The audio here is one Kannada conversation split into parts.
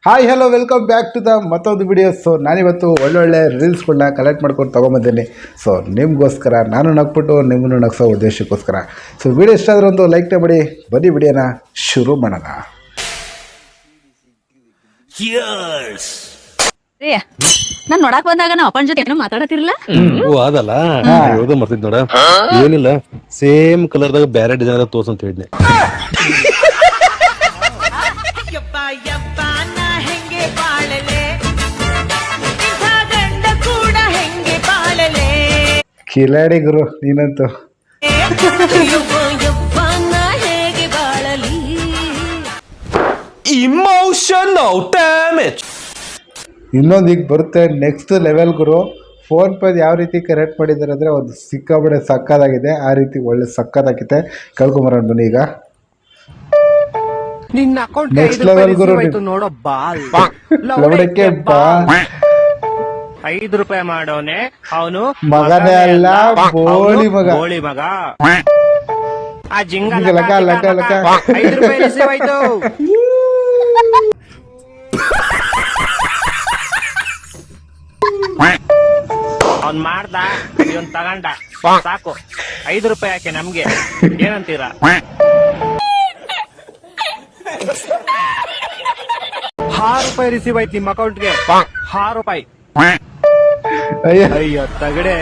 Hi hello welcome back to the ಮತ್ತೊಂದು ವಿಡಿಯೋ. ಸೊ ನಾನಿವತ್ತು ಒಳ್ಳೊಳ್ಳೆ ರೀಲ್ಸ್ಗಳನ್ನ ಕಲೆಕ್ಟ್ ಮಾಡ್ಕೊಂಡು ತೊಗೊಂಬಂದ್ದೀನಿ. ಸೊ ನಿಮಗೋಸ್ಕರ ನಾನು ನಗ್ಬಿಟ್ಟು ನಿಮ್ಮನ್ನು ನಗ್ಸೋ ಉದ್ದೇಶಕ್ಕೋಸ್ಕರ. ಸೊ ವಿಡಿಯೋ ಇಷ್ಟ ಆದರೆ ಒಂದು ಲೈಕ್ನ ಮಾಡಿ. ಬನ್ನಿ ವಿಡಿಯೋನ ಶುರು ಮಾಡೋಣ. ನಾನ್ ನೋಡಕ್ ಬಂದಾಗ ನಾವು ಅಪ್ಪನ ಜೊತೆ ಏನೋ ಮಾತಾಡತಿರ್ಲಿಲ್ಲ. ಅದಲ್ಲ ಯಾವ್ದೋ ಮರ್ತಿದ್ ನೋಡ. ಏನಿಲ್ಲ, ಸೇಮ್ ಕಲರ್ದಾಗ ಬ್ಯಾರೆ ಡಿಸೈನ್ ತೋರ್ಸ್ ಅಂತ ಹೇಳಿದ್ನೆ. ಕಿಲಾಡಿ ಗುರು ನೀನಂತೂ. Emotional damage. ಇನ್ನೊಂದು ಈಗ ಬರುತ್ತೆ ನೆಕ್ಸ್ಟ್ ಲೆವೆಲ್ ಗುರು. ಫೋನ್ ಪೇದ್ ಯಾವ ರೀತಿ ಕರೆಕ್ಟ್ ಮಾಡಿದ್ದಾರೆ ಅಂದರೆ ಒಂದು ಸಿಕ್ಕಾಬಡೆ ಸಕ್ಕದಾಗಿದೆ. ಆ ರೀತಿ ಒಳ್ಳೆ ಸಕ್ಕದಾಗಿದೆ. ಕಳ್ಕೊಂಬರೋಣ ಬನ್ನಿ ಈಗ. ನೆಕ್ಸ್ಟ್ ಲೆವೆಲ್ ಗುರು ನೋಡೋ ಬಾಲ್ ಲವಡಕ್ಕೆ ಬಾ. ₹5 ಮಾಡೋನೆ ಅವನು ಮಗನೇ ಅಲ್ಲ, ಬೋಳಿ ಮಗ. ಗೋಳಿ ಮಗ. ಆ ಜಿಂಗ ಲಕ ಲಕ ಲಕ. ₹5 ರಿಸೀವ್ ಆಯ್ತು. ಅವ್ನ್ ಮಾಡ್ದ, ಇವನ್ ತಗಂಡ, ಸಾಕು. ₹5 ಯಾಕೆ ನಮ್ಗೆ, ಏನಂತೀರಾ? ₹6 ರಿಸೀವ್ ಆಯ್ತು ನಿಮ್ಮ ಅಕೌಂಟ್ಗೆ. ₹6. ಅಯ್ಯ ಅಯ್ಯೋ ತಗಡೆ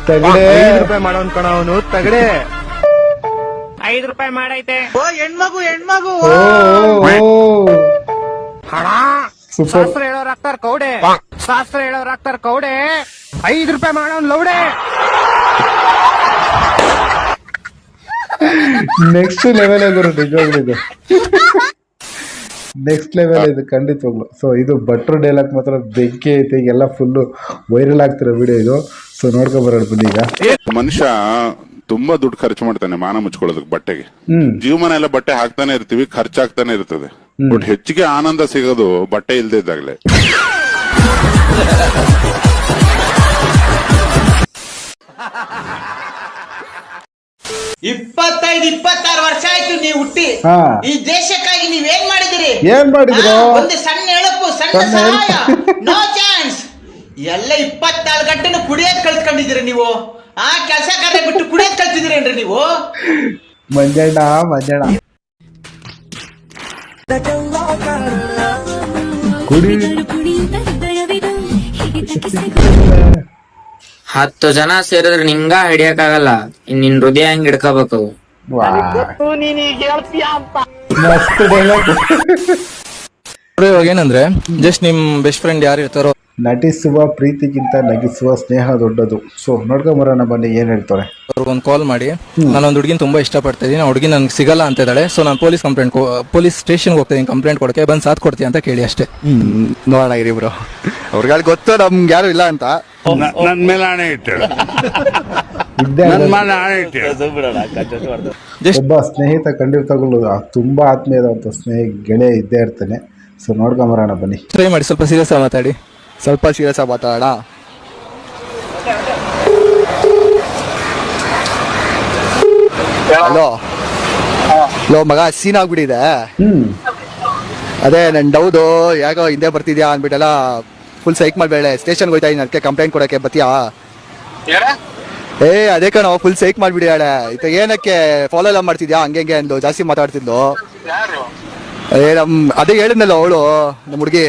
ತಗಡೆ. ₹5 ಮಾಡೋನ್ ಕಣ ಅವನು. ತಗಡೆ ₹5 ಮಾಡೈತೆ. ಹೆಣ್ಮಗು ಹಣ. ಸೂಪರ್. ಶಾಸ್ತ್ರ ಹೇಳೋರ್ ಆಗ್ತಾರ ಕೌಡೆ. ಶಾಸ್ತ್ರ ಹೇಳೋರ್ ಆಗ್ತಾರ ಕೌಡೆ. ₹5 ಮಾಡೋನ್ ಲೌಡೆ. ನೆಕ್ಸ್ಟ್ ಲೆವೆಲ್ ಗುರು ನಿಜವಾಗ್ಲೂ ಇದು. ನೆಕ್ಸ್ಟ್ ಲೆವೆಲ್ ಇದು ಖಂಡಿತವಾಗ್ಲು. ಸೊ ಇದು ಭಟ್ರು ಡೈಲಾಗ್ ಮಾತ್ರ ಬೆಂಕಿ ಐತೆ. ಈಗೆಲ್ಲ ಫುಲ್ಲು ವೈರಲ್ ಆಗ್ತಿರೋ ವಿಡಿಯೋ ಇದು. ಸೊ ನೋಡ್ಕೊಂಬರೋಣ ಬನ್ನಿ ಈಗ. ಮನುಷ್ಯ ತುಂಬಾ ದುಡ್ಡು ಖರ್ಚು ಮಾಡ್ತಾನೆ ಮಾನ ಮುಚ್ಕೊಳ್ಳೋದಕ್ಕೆ, ಬಟ್ಟೆಗೆ. ಜೀವಮಾನ ಎಲ್ಲ ಬಟ್ಟೆ ಹಾಕ್ತಾನೆ ಇರ್ತೀವಿ, ಖರ್ಚಾಗ್ತಾನೆ ಇರ್ತದೆ. ಬಟ್ ಹೆಚ್ಚಿಗೆ ಆನಂದ ಸಿಗೋದು ಬಟ್ಟೆ ಇಲ್ದೇ ಇದ್ದಾಗಲೇ. 25-26 ವರ್ಷ ಆಯ್ತು ನೀವು ಹುಟ್ಟಿ. ಈ ದೇಶಕ್ಕಾಗಿ ನೀವೇನ್ ಮಾಡಿದಿರಿ? ಏನ್ ಮಾಡಿದ್ರು? ಒಂದು ಸಣ್ಣ ಎಳಪು, ಸಣ್ಣ ಸಹಾಯ, ನೋ ಚಾನ್ಸ್. ಎಲ್ಲ 24 ಗಂಟೆನೂ ಕುಡಿಯೋದ್ ಕಲ್ತ್ಕೊಂಡಿದ್ದೀರಿ ನೀವು. ಆ ಕೆಲಸ ಕಾರ್ಯ ಬಿಟ್ಟು ಕುಡಿಯೋದ್ ಕಲ್ತಿದ್ದೀರೇನ್ರಿ ನೀವು? ಮಂಜಣ್ಣ ಕುಡಿ 10 ಜನ ಸೇರಿದ್ರೆ ನಿಂಗ ಹಿಡಿಯಕ್ಕಾಗಲ್ಲ. ನಿನ್ ಹೃದಯ ಹೆಂಗ್ ಹಿಡ್ಕೋಬೇಕು? ಮಸ್ತ್ ಡೈಲಾಗ್. ಇವಾಗ ಏನಂದ್ರೆ ಜಸ್ಟ್ ನಿಮ್ ಬೆಸ್ಟ್ ಫ್ರೆಂಡ್ ಯಾರು ಇರ್ತಾರೋ, ನಟಿಸುವ ಪ್ರೀತಿಗಿಂತ ನಗಿಸುವ ಸ್ನೇಹ ದೊಡ್ಡದು. ಸೊ ನೋಡ್ಕೊಂಬರೋಣ ಬನ್ನಿ ಏನ್ ಹೇಳ್ತಾರೆ. ಅವ್ರಿಗೊಂದು ಕಾಲ್ ಮಾಡಿ, ನಾನೊಂದು ಹುಡುಗಿನ ತುಂಬಾ ಇಷ್ಟಪಡ್ತಾ ಇದೀನಿ, ಆ ಹುಡುಗಿ ನನ್ಗೆ ಸಿಗಲ್ಲ ಅಂತ ಇದ್ದಾಳೆ, ಸೊ ನಾನು ಪೊಲೀಸ್ ಸ್ಟೇಷನ್ಗೆ ಹೋಗ್ತಾ ಇದೀನಿ ಕಂಪ್ಲೇಂಟ್ ಕೊಡಕ್ಕೆ, ಬಂದು ಸಾಥ್ ಕೊಡ್ತೀಯ ಅಂತ ಕೇಳಿ ಅಷ್ಟೇ. ನೋಡೋಣ ಇರಿ ಬ್ರೋ, ಅವ್ರಿಗೆ ಗೊತ್ತು ನಮ್ಗೆ ಯಾರು ಇಲ್ಲ ಅಂತ. ನನ್ ಮೇಲೆ ಆಣೆ ಇಟ್ಟೇಳು. ಒಬ್ಬ ಸ್ನೇಹಿತ ಖಂಡಿತವಾಗ್ಲೂ ತುಂಬಾ ಆತ್ಮೀಯದಂತ ಗೆಳೆಯ ಇದ್ದೇ ಇರ್ತಾನೆ. ಸೊ ನೋಡ್ಕೊಂಬರೋಣ ಬನ್ನಿ. ಟ್ರೈ ಮಾಡಿ, ಸ್ವಲ್ಪ ಸೀರಿಯಸ್ ಆಗಿ ಮಾತಾಡಿ. ಸ್ವಲ್ಪ ಸೀರಿಯಸ್ ಆಗಿ ಮಾತಾಡೋಣ. ಹಲೋ ಮಗ, ಸೀನ್ ಆಗ್ಬಿಟ್ಟಿದೆ. ಅದೇ ನನ್ ಡೌದು, ಯಾಕೋ ಹಿಂದೆ ಬರ್ತಿದ್ಯಾ ಅಂದ್ಬಿಟ್ಟೆಲ್ಲ ಫುಲ್ ಸೈಕ್ ಮಾಡ್ಬೇಡ. ಸ್ಟೇಷನ್ಗೆ ಹೋಯ್ತಾ ಇದ್ದೀನಿ, ಅದಕ್ಕೆ ಕಂಪ್ಲೇಂಟ್ ಕೊಡಕ್ಕೆ ಬತ್ತೀಯಾ? ಅದೇ ಕಣ, ಫುಲ್ ಸೈಕ್ ಮಾಡ್ಬಿಡಿಯಾಳೆ. ಏನಕ್ಕೆ ಫಾಲೋ ಎಲ್ಲ ಮಾಡ್ತಿದ್ಯಾ? ಹಂಗೆ ಅಂದ್ಲು, ಜಾಸ್ತಿ ಮಾತಾಡ್ತಿದ್ಲು. ಅದೇ ಹೇಳಿದ್ನಲ್ಲ ಅವಳು, ನಮ್ಮ ಹುಡುಗಿ.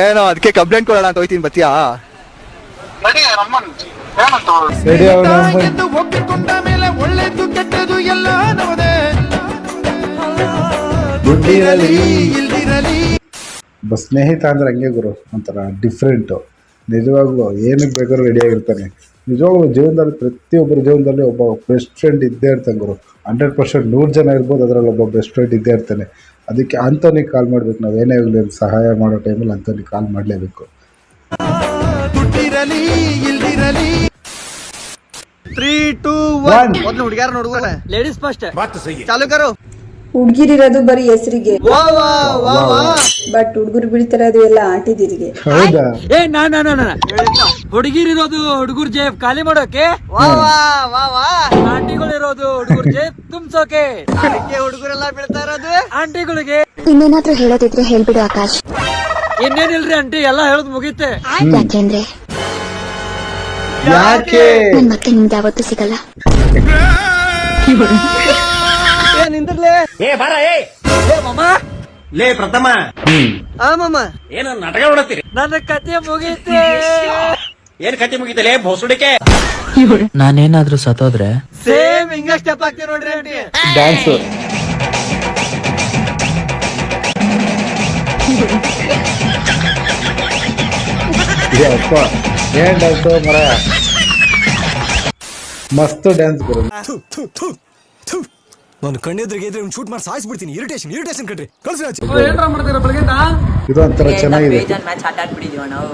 ಏನೋ ಅದಕ್ಕೆ ಕಂಪ್ಲೇಂಟ್ ಕೊಡೋಣ ಅಂತ ಹೋಯ್ತೀನಿ, ಬತ್ತೀಯಾ? ಸ್ನೇಹಿತ ಅಂದ್ರೆ ಹಂಗೆ ಗುರು, ಒಂಥರ ಡಿಫ್ರೆಂಟು. ನಿಜವಾಗ್ಲೂ ಏನಕ್ಕೆ ಬೇಕಾದ್ರೂ ರೆಡಿಯಾಗಿರ್ತಾನೆ. ನಿಜವಾಗ್ಲೂ ಜೀವನದಲ್ಲಿ ಪ್ರತಿಯೊಬ್ಬರ ಜೀವನದಲ್ಲಿ ಒಬ್ಬ ಬೆಸ್ಟ್ ಫ್ರೆಂಡ್ ಇದ್ದೇ ಇರ್ತಾನೆ ಗುರು. 100% 100 ಜನ ಇರ್ಬೋದು, ಅದರಲ್ಲಿ ಒಬ್ಬ ಬೆಸ್ಟ್ ಫ್ರೆಂಡ್ ಇದ್ದೇ ಇರ್ತಾನೆ. ಅದಕ್ಕೆ ಅಂಥವ್ನಿಗೆ ಕಾಲ್ ಮಾಡ್ಬೇಕು. ನಾವು ಏನೇ ಆಗಲಿ ಸಹಾಯ ಮಾಡೋ ಟೈಮಲ್ಲಿ ಅಂಥವ್ನಿಗೆ ಕಾಲ್ ಮಾಡಲೇಬೇಕು. 3, 2, 1 ಮೊದಲು ಹುಡುಗ್ಯಾರ ನೋಡುವ ಲೇಡೀಸ್ ಫಸ್ಟ್ ಚಾಲು ಕರು. ಹುಡ್ಗಿರಿರೋದು ಬರೀ ಹೆಸರಿಗೆ, ಬಟ್ ಹುಡುಗರು ಬೀಳ್ತಿರೋದು ಎಲ್ಲ ಆಟಿದಿರಿಗೆ. ಹೌದಾ? ಹುಡುಗಿರಿರೋದು ಹುಡುಗರ್ ಜೇಬ್ ಖಾಲಿ ಮಾಡೋಕೆ, ಆಂಟಿಗಳಿರೋದು ಹುಡುಗರ್ ಜೇಬ್ ತುಂಬಿಸೋಕೆ, ಹುಡುಗರೆಲ್ಲ ಬೀಳ್ತಾ ಇರೋದು ಆಂಟಿಗಳಿಗೆ. ಇನ್ನೇನಾದ್ರೂ ಹೇಳೋದಿದ್ರೆ ಹೇಳ್ಬಿಡು ಆಕಾಶ್. ಇನ್ನೇನಿಲ್ರಿ ಆಂಟಿ, ಎಲ್ಲ ಹೇಳೋದು ಮುಗೀತೆ. ಯಾಕೆಂದ್ರೆ ಯಾಕೆ? ನನ್ ಮತ್ತೆ ನಿಮ್ಗೆ ಯಾವತ್ತೂ ಸಿಗಲ್ಲ. ಏ ಬಾರ ಏ ಮಾಮ, ಲೇ ಪ್ರಥಮ, ಏನು ನಾಟಕ ಮಾಡತ್ತೀರಿ? ನನ್ನ ಕತೆ ಮುಗೀತೆ. ಏನ್ ಕತೆ ಮುಗಿತಲೇ ಭೋಸುಡಿಕೆ? ನಾನೇನಾದ್ರೂ ಸತ್ತೋದ್ರೆ ಸೇಮ್ ಹಿಂಗ ಸ್ಟೆಪ್ ಆಗ್ತೀವಿ ನೋಡ್ರಿ ಆಂಟಿ. ಡ್ಯಾನ್ಸ್. ಅಪ್ಪ ಏನ್ ಡ್ಯಾನ್ಸು ಮರ, ಮಸ್ತ್ ಡ್ಯಾನ್ಸ್ ಗುರು. ನಾನು ಕಣ್ಣೆದ್ರಿಗೆ ಇದ್ರೆ ಒಂದು ಶೂಟ್ ಮಾಡಿ ಸಾಯಿಸ್ಬಿಡ್ತೀನಿ. ಇರಿಟೇಷನ್ ಕಣ್ರಿ, ಕಳ್ಸಿ ಆಚೆ. ಏನ್ರ ಮಾಡ್ತೀರಾ ಬೆಳಗ್ಗೆದ? ಇದು ಒಂಥರ ಚೆನ್ನಾಗಿದೆ. ಮ್ಯಾಚ್ ಆಟ ಆಡ್ಬಿಟ್ಟಿದೀವ ನಾವು.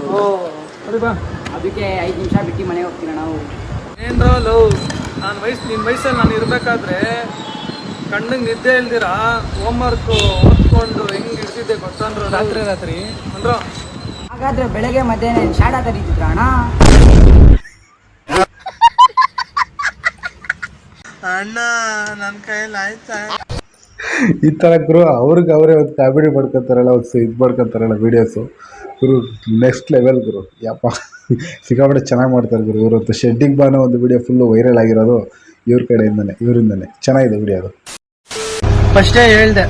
ಅದಕ್ಕೆ 5 ನಿಮಿಷ ಬಿಟ್ಟು ಮನೆ ಹೋಗ್ತೀರ ನಾವು. ಏನ್ರ ಲವ್, ನಿನ್ ವಯಸ್ಸಲ್ಲಿ ನಾನು ಇರ್ಬೇಕಾದ್ರೆ ಕಣ್ಣಿಗೆ ನಿದ್ದೆ ಇಲ್ದಿರ ಹೋಮ್ವರ್ಕ್ ಓದ್ಕೊಂಡು ಹೆಂಗ್ ಇರ್ತಿದ್ದೆ ಗೊತ್ತಂದ್ರು, ರಾತ್ರಿ ಅಂದ್ರು. ಹಾಗಾದ್ರೆ ಬೆಳಗ್ಗೆ ಮಧ್ಯಾಹ್ನ ಶಾಡ ಕರೀತಿದ್ರ ಅಣ್ಣ? ಅಣ್ಣ ನನ್ ಕೈಯಲ್ಲಿ ಆಯ್ತಾ? ಈ ತರ ಗುರು ಅವ್ರಿಗೆ ಅವರೇ ಒಂದು ಕಾಮಿಡಿ ಮಾಡ್ಕೊಂತಾರಲ್ಲ, ಒಂದು ಇದು ಮಾಡ್ಕೊಂತಾರಲ್ಲ ವಿಡಿಯೋಸು ಗುರು, ನೆಕ್ಸ್ಟ್ ಲೆವೆಲ್ ಗುರು. ಯಪ್ಪ ಸಿಕ್ಕಾಪಟ್ಟೆ ಚೆನ್ನಾಗಿ ಮಾಡ್ತಾರೆ ಗುರು ಇವರಂತೂ. ಶೆಡ್ಡಿಂಗ್ ಬಾನೋ ಒಂದು ವಿಡಿಯೋ ಫುಲ್ಲು ವೈರಲ್ ಆಗಿರೋದು ಇವರಿಂದನೇ ಚೆನ್ನಾಗಿದೆ ವಿಡಿಯೋ ಅದು. ಫಸ್ಟೇ ಹೇಳ್ದೆ,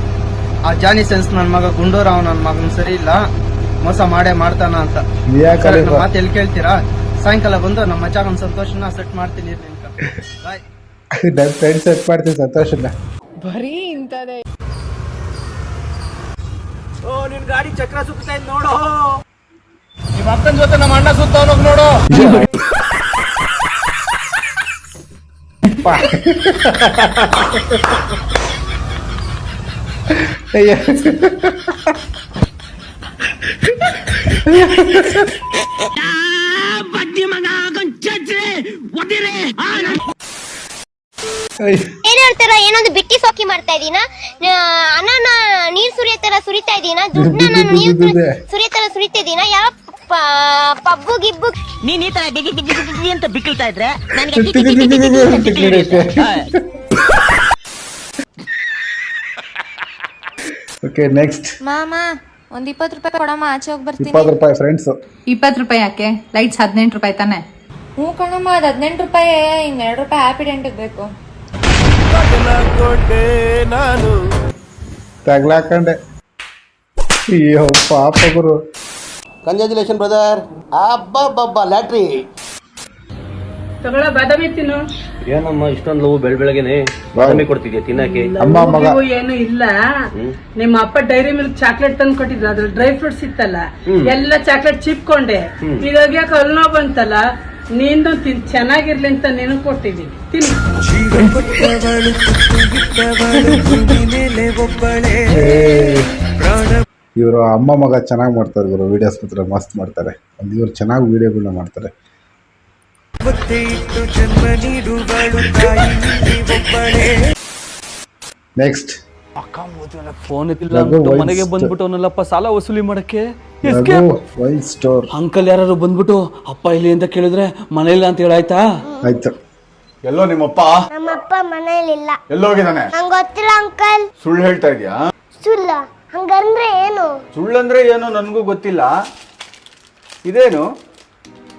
ಆ ಜಾನಿ ಸೆನ್ಸ್ ನನ್ನ ಮಗ ಗುಂಡೂರಾವ್ ನನ್ನ ಮಗನ್ ಸರಿ ಇಲ್ಲ, ಮೋಸ ಮಾಡೇ ಮಾಡ್ತಾನ ಅಂತ. ಯಾಕಂದ್ರೆ ನಮ್ಮ ಮಾತು ಎಲ್ಲಿ ಕೇಳ್ತೀರಾ? ಸಾಯಂಕಾಲ ಬಂದು ನಮ್ಮ ಮಚಾಗ ಒಂದು ಸಂತೋಷನ ಸೆಟ್ ಮಾಡ್ತೀನಿ. ಬಾಯ್. ನನ್ನ ಫ್ರೆಂಡ್ ಸೆಟ್ ಮಾಡ್ತೀನಿ ಸಂತೋಷನ. ಬರೀ ಇಂತದೇ. ಓ ನಿನ್ ಗಾಡಿ ಚಕ್ರ ಸುತ್ತಾ ಇದ್ ನೋಡು. ನಿಮ್ಮ ಅಪ್ಪನ ಜೊತೆ ನಮ್ಮ ಅಣ್ಣ ಸುತ್ತವನೋಗ್ ನೋಡು. ಏನ್ ಹೇಳ್ತಾರ? ಏನೊಂದು ಬಿಟ್ಟಿ ಸೋಕಿ ಮಾಡ್ತಾ ಇದೀನ, ಅನ್ನ ನೀರ್ ಸುರಿಯೋ ತರ ಸುರಿತಾ ಇದೀನ, ದುಡ್ಡನ್ನ ನಾನು ನೀರ್ ಸುರಿಯೋ ತರ ಸುರಿತಾ ಇದೀನ. ಯಾವ ಪಬ್ಬು ಗಿಬ್ಬು ನೀನ್ ಈ ತರ ಬಿಗಿ ಬಿಗಿ ಬಿಗಿ ಅಂತ ಬಿಕ್ಕಳ್ತಾ ಇದ್ರೆ ನನಗೆ ಓಕೆ ನೆಕ್ಸ್ಟ್. ಮಾಮ ಒಂದ್ 20 ರೂಪಾಯಿ ಕೊಡಮ್ಮ, ಆಚೆ ಹೋಗಿ ಬರ್ತೀನಿ. 20 ರೂಪಾಯಿ ಫ್ರೆಂಡ್ಸ್. 20 ರೂಪಾಯಿ ಯಾಕೆ? ಲೈಟ್ಸ್ 18 ರೂಪಾಯಿ ತಾನೆ? ಹ್ಞೂ ಕಣಮ್ಮ, ಅದು 18 ರೂಪಾಯಿ. ಇನ್ನು 2 ರೂಪಾಯಿ ಹ್ಯಾಪಿ ಡೆಂಟಿಗೆ ಬೇಕು. ತಗ್ಲಾಕಂಡೆ. ಅಯ್ಯೋ ಪಾಪ ಗುರು. Congratulation brother. ಅಬ್ಬಬ್ಬಬ್ಬ ಲ್ಯಾಟ್ರಿ. ತಗೊಳ ಬಾದಾಮಿ ತಿನ್ನು. ಏನಮ್ಮ ಇಷ್ಟೊಂದು ಲವ್ ಬೆಳಗ್ಗೆನೆ ಬಾದಾಮಿ ಕೊಡ್ತಿದ್ಯಾ ತಿನ್ನಕ್ಕೆ? ಅಮ್ಮ ಮಗ ಏನು ಇಲ್ಲ, ನಿಮ್ಮ ಅಪ್ಪ ಡೈರಿ ಮಿಲ್ಕ್ ಚಾಕ್ಲೇಟ್ ತಂದು ಕೊಟ್ಟಿದ್ರು, ಅದ್ರ ಡ್ರೈ ಫ್ರೂಟ್ಸ್ ಇತ್ತಲ್ಲ, ಎಲ್ಲ ಚಾಕ್ಲೇಟ್ ಚಿಪ್ಕೊಂಡೆ. ಇದಾಗ ಕಲ್ನೋ ಬಂತಲ್ಲ, ನೀನು ಚೆನ್ನಾಗಿರ್ಲಿ ಅಂತ ನೀನು ಕೊಟ್ಟಿದ್ದೀನಿ, ತಿನ್ನು. ಇವರು ಅಮ್ಮ ಮಗ ಚೆನ್ನಾಗಿ ಮಾಡ್ತಾರೆ ಗುರು. ವಿಡಿಯೋಸ್ ಮಾತ್ರ ಮಸ್ತ್ ಮಾಡ್ತಾರೆ. ಒಂದು ಇವ್ರು ಚೆನ್ನಾಗಿ ವಿಡಿಯೋಗಳನ್ನ ಮಾಡ್ತಾರೆ. ನೆಕ್ಸ್ಟ್ ಫೋನ್ ಎತ್ತಿಲ್ಲ ಮನೆಗೆ ಬಂದ್ಬಿಟ್ಟು ಸಾಲ ವಸೂಲಿ ಮಾಡಕ್ಕೆ. Wine store. ಅಂಕಲ್ ಯಾರು ಬಂದ್ಬಿಟ್ಟು ಅಪ್ಪ ಇಲ್ಲಿ ಅಂತ ಕೇಳಿದ್ರೆ ಮನೆಯಿಲ್ಲ ಅಂತ ಹೇಳಾಯ್ತಾ? ಆಯ್ತು. ಎಲ್ಲೋ ನಿಮ್ಮಪ್ಪ? ನಮ್ಮಪ್ಪ ಮನೇಲಿಲ್ಲ. ಎಲ್ಲೋಗಿದ್ದಾನೆ? ನಂಗೆ ಗೊತ್ತಿಲ್ಲ ಅಂಕಲ್. ಸುಳ್ಳು ಹೇಳ್ತಾ ಇದೀಯಾ? ಸುಳ್ಳ? ಹಂಗಂದ್ರೆ ಏನು? ಸುಳ್ಳಂದ್ರೆ ಏನು ನನಗೂ ಗೊತ್ತಿಲ್ಲ. ಇದೇನು?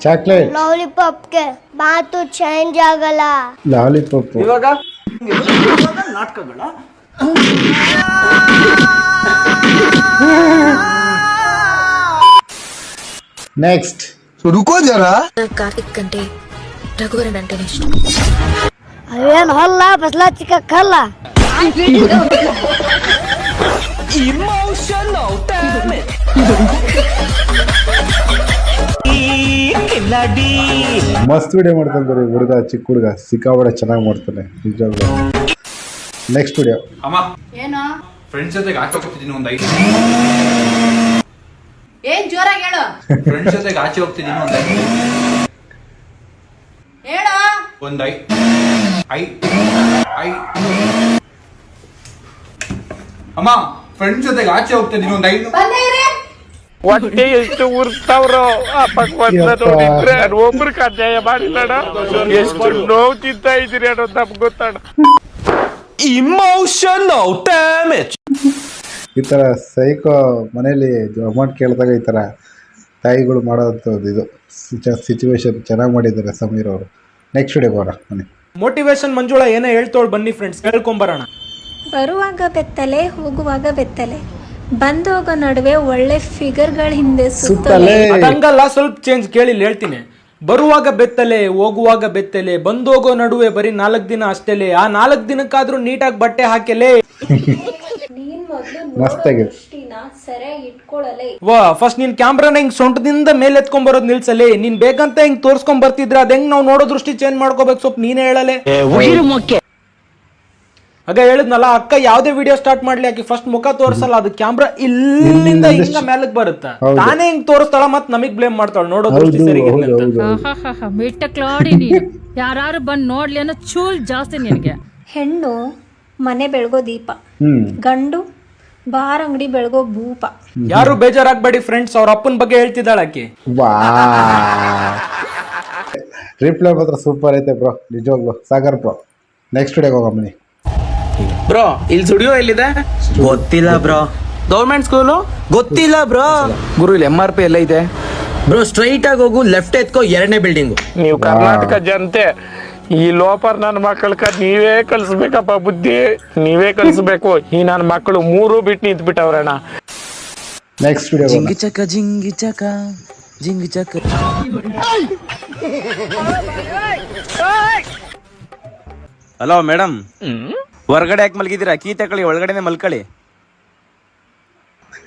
ಚಾಕ್ಲೇಟ್. ಲಾಲಿಪಾಪ್ಗೆ ಮಾತು ಚೇಂಜ್ ಆಗಲ್ಲ. ಲಾಲಿಪಾಪ್. ಇವಾಗ ನಾಟಕಗಳ ನೆಕ್ಸ್ಟ್. ರುಕೋ ಜರ. ಕಾರ್ತಿಕ್ అంటే ರಘುವರನ್ ಅಂಟೇನೆ ಇಷ್ಟ. ಅವೇನು ಹೊಲ್ಲ ಬಸ್ಲ ಚಿಕ್ಕ ಕಲ್ಲ. ಮಸ್ತ್ ವಿಡಿಯೋ ಮಾಡ್ತಾನೆ ಬರೀ ಹುಡುಗ, ಚಿಕ್ಕ ಹುಡುಗ ಸಿಕ್ಕಾಪಟ್ಟೆ ಚೆನ್ನಾಗಿ ಮಾಡ್ತಾನೆ ನಿಜವಾಗ್ಲೂ. Next video. ಅಮ್ಮ ಏನು? ಫ್ರೆಂಡ್ಸ್ ಜೊತೆಗೆ ಆಚೆ ಹೋಗ್ತಿದ್ದೀನಿ ಒಂದು 5. ಏನ್ ಜೋರಾಗಿ ಹೇಳು. ಫ್ರೆಂಡ್ಸ್ ಜೊತೆಗೆ ಆಚೆ ಹೋಗ್ತಿದ್ದೀನಿ ಒಂದು 5. ಹೇಳು. ಒಂದು 5. ಅಮ್ಮ ಫ್ರೆಂಡ್ಸ್ ಜೊತೆಗೆ ಆಚೆ ಹೋಗ್ತಾ ಇದೀನಿ ಒಂದು 5 ಹೊಟ್ಟೆ ಎಷ್ಟು ಉರ್ತಾವ್ರೋ ಆ ಭಗವಂತ ನೋಡಿದ್ರೆ ಒಬ್ರು ಅನ್ಯಾಯ ಮಾಡಿಲ್ಲಣ ಎಷ್ಟು ನೋವು ತಿಂತಾ ಇದೀರಿ ಅನ್ನೋದು ನಮ್ಗೆ ಗೊತ್ತಣ. Emotional damage. ಈ ಥರ ಸೈಕೋ ಮನೇಲಿ ಅಮೌಂಟ್ ಕೇಳಿದಾಗ ಈ ಥರ ತಾಯಿಗಳು ಮಾಡೋವಂಥದ್ದು ಇದು ಸಿಚುವೇಶನ್ ಚೆನ್ನಾಗಿ ಮಾಡಿದ್ದಾರೆ ಸಮೀರ್ ಅವರು. ನೆಕ್ಸ್ಟ್ ವಿಡಿಯೋ ಬರೋಣ ಬನ್ನಿ. ಮೋಟಿವೇಶನ್ ಮಂಜುಳಾ ಏನೇ ಹೇಳ್ತೋಳ್ ಬನ್ನಿ ಫ್ರೆಂಡ್ಸ್ ಕೇಳ್ಕೊಂಬರೋಣ. ಬರುವಾಗ ಬೆತ್ತಲೆ ಹೋಗುವಾಗ ಬೆತ್ತಲೆ ಬಂದೋಗೋ ನಡುವೆ ಒಳ್ಳೆ ಫಿಗರ್ಗಳ ಹಿಂದೆ ಸುತ್ತಲೆ. ಹಂಗಲ್ಲ, ಸ್ವಲ್ಪ ಚೇಂಜ್ ಕೇಳಿ ಹೇಳ್ತೀನಿ. ಬರುವಾಗ ಬೆತ್ತಲೆ ಹೋಗುವಾಗ ಬೆತ್ತಲೆ ಬಂದೋಗೋ ನಡುವೆ ಬರೀ 4 ದಿನ ಅಷ್ಟೇಲೆ. ಆ 4 ದಿನಕ್ಕಾದ್ರೂ ನೀಟಾಗಿ ಬಟ್ಟೆ ಹಾಕೆಲೆ. ನೀನ್ ಮೊದ್ಲು ಮಸ್ತಾಗಿ ದೃಷ್ಟಿನ ಸರಿಯಾಗಿ ಇಟ್ಕೊಳ್ಳಲೆ. ವಾ ಫಸ್ಟ್ ನೀನ್ ಕ್ಯಾಮ್ರಾನ ಹಿಂಗ್ ಸೊಂಟದಿಂದ ಮೇಲೆ ಎತ್ಕೊಂಡ್ ಬರೋದ್ ನಿಲ್ಸಲೆ. ನೀನ್ ಬೇಕಂತ ಹಿಂಗ್ ತೋರ್ಸ್ಕೊಂಡ್ ಬರ್ತಿದ್ರ ಅದ್ ಹೆಂಗ್ ನಾವ್ ನೋಡೋ ದೃಷ್ಟಿ ಚೇಂಜ್ ಮಾಡ್ಕೋಬೇಕು ಸ್ವಲ್ಪ ನೀನೇ ಹೇಳಲೆ. ಆಗ ಹೇಳಿದ್ನಲ್ಲ ಅಕ್ಕ ಯಾವ್ದೇ ವಿಡಿಯೋ ಸ್ಟಾರ್ಟ್ ಮಾಡ್ಲಿ ಆಕಿ ಫಸ್ಟ್ ಮುಖ ತೋರ್ಸಲ್ಲ, ಅದು ಕ್ಯಾಮ್ರಾ ಇಲ್ಲಿಂದ ಹಿಂಗ ಮೇಲಕ್ ಬರುತ್ತ, ತಾನೇ ಹಿಂಗ್ ತೋರಿಸ್ತಾಳ ಮತ್ ನಮಗ್ ಬ್ಲೇಮ್ ಮಾಡ್ತಾಳ ನೋಡೋ ದೃಷ್ಟಿ ಸರಿಗಿಲ್ಲ. ಮಿಟ್ಟಕ್ಲಾಡಿ ನೀನು ಯಾರು ಬಂದ್ ನೋಡ್ಲಿ ಅನ್ನೋ ಚೂಲ್ ಜಾಸ್ತಿ ನಿನಗೆ. ಹೆಣ್ಣು ಮನೆ ಬೆಳಗೋ ದೀಪ, ಗಂಡು ಬಾರ್ ಅಂಗಡಿ ಬೆಳಗೋ ಭೂಪ. ಯಾರು ಬೇಜಾರಾಗ್ಬೇಡಿ ಫ್ರೆಂಡ್ಸ್, ಅವ್ರ ಅಪ್ಪನ ಬಗ್ಗೆ ಹೇಳ್ತಿದ್ದಾಳ ಆಕಿ. ವಾ ರಿಪ್ಲೈ ಮಾತ್ರ ಸೂಪರ್ ಐತೆ ಬ್ರೋ, ನಿಜವಾಗ್ಲು ಸಾಗರ್ ಬ್ರೋ. ನೆಕ್ಸ್ಟ್ ವಿಡಿಯೋಗೆ ಹೋಗೋಣ ಬನ್ನಿ. ಬ್ರೋ ಇಲ್ಲಿ ಸ್ಟುಡಿಯೋ ಎಲ್ಲಿದೆ ಗೊತ್ತಿಲ್ಲ ಬ್ರೋ. ಗೌರ್ಮೆಂಟ್ ಸ್ಕೂಲು ಗೊತ್ತಿಲ್ಲ ಬ್ರೋ. ಗುರು ಇಲ್ಲಿ MRP ಎಲ್ಲ ಇದೆ ಬ್ರೋ ಸ್ಟ್ರೈಟ್ ಆಗಿ ಹೋಗು, ಲೆಫ್ಟ್ ಎತ್ಕೋ, 2ನೇ ಬಿಲ್ಡಿಂಗು. ನೀವು ಕರ್ನಾಟಕ ಜನತೆ ಈ ಲೋಪರ್ ನನ್ನ ಮಕ್ಕಳಕ ನೀವೇ ಕಲ್ಸ್ಬೇಕಪ್ಪ ಬುದ್ಧಿ, ನೀವೇ ಕಲ್ಸ್ಬೇಕು. ಈ ನನ್ನ ಮಕ್ಕಳು 3 ಬಿಟ್ಟು ನಿಂತ್ ಬಿಟ್ಟವ್ರಣ್ಣ. ನೆಕ್ಸ್ಟ್ ವಿಡಿಯೋ ಜಿಂಗಿ ಚಕ ಜಿಂಗಿ ಚಕ ಜಿಂಗಿ ಚಕ. ಹಲೋ ಮೇಡಮ್, ಹೊರಗಡೆ ಯಾಕೆ ಮಲ್ಗಿದ್ದೀರಾ? ಕೀ ತಕೊಳ್ಳಿ, ಒಳಗಡೆನೆ ಮಲ್ಕೊಳ್ಳಿ.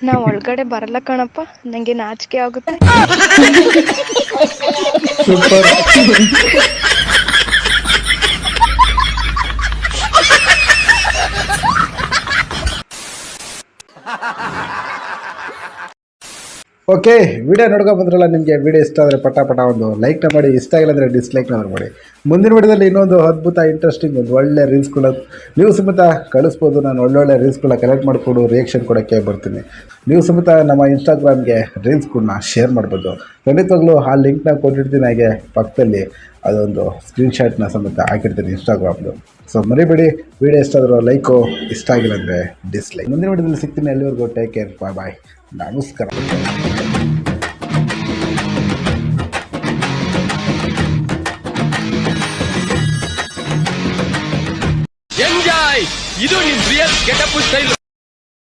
ನಾ ಒಳಗಡೆ ಬರಲ್ಲ ಕಣಪ್ಪ, ನಂಗೆ ನಾಚಿಕೆ ಆಗುತ್ತೆ. ಓಕೆ, ವಿಡಿಯೋ ನೋಡ್ಕೊಂಡು ಬಂದ್ರಲ್ಲ, ನಿಮಗೆ ವಿಡಿಯೋ ಇಷ್ಟ ಆದರೆ ಪಟ ಒಂದು ಲೈಕ್ನ ಮಾಡಿ, ಇಷ್ಟ ಆಗಿಲ್ಲ ಅಂದರೆ ಡಿಸ್ಲೈಕ್ನ ಮಾಡಿ. ಮುಂದಿನ ವಿಡಿಯೋದಲ್ಲಿ ಇನ್ನೊಂದು ಅದ್ಭುತ ಇಂಟ್ರೆಸ್ಟಿಂಗ್ ಒಂದು ಒಳ್ಳೆ ರೀಲ್ಸ್ಗಳ ನೀವು ಸಮೇತ ಕಳಿಸ್ಬೋದು. ನಾನು ಒಳ್ಳೊಳ್ಳೆ ರೀಲ್ಸ್ಗಳ ಕಲೆಕ್ಟ್ ಮಾಡಿಕೊಂಡು ರಿಯಾಕ್ಷನ್ ಕೊಡೋಕ್ಕೆ ಬರ್ತೀನಿ. ನೀವು ಸಮೇತ ನಮ್ಮ ಇನ್ಸ್ಟಾಗ್ರಾಮ್ಗೆ ರೀಲ್ಸ್ಗಳನ್ನ ಶೇರ್ ಮಾಡ್ಬೋದು. ಖಂಡಿತವಾಗ್ಲೂ ಆ ಲಿಂಕ್ನ ಕೊಟ್ಟಿರ್ತೀನಿ, ಹಾಗೆ ಪಕ್ಕದಲ್ಲಿ ಅದೊಂದು ಸ್ಕ್ರೀನ್ಶಾಟ್ನ ಸಮೇತ ಹಾಕಿರ್ತೀನಿ ಇನ್ಸ್ಟಾಗ್ರಾಮ್ದು. ಸೊ ಮರಿಬೇಡಿ, ವಿಡಿಯೋ ಇಷ್ಟ ಆದರೂ ಲೈಕು, ಇಷ್ಟ ಆಗಿಲ್ಲ ಅಂದರೆ ಡಿಸ್ಲೈಕ್. ಮುಂದಿನ ವಿಡಿಯೋದಲ್ಲಿ ಸಿಗ್ತೀನಿ. ಅಲ್ಲಿವರೆಗೂ ಟೇಕ್ ಕೇರ್, ಬಾಯ್, ನಮಸ್ಕಾರ. ಎಂಜಾಯ್, ಇದು ನಿಮ್ ರಿಯಲ್ ಗೆಟಪ್ ಸ್ಟೈಲ್.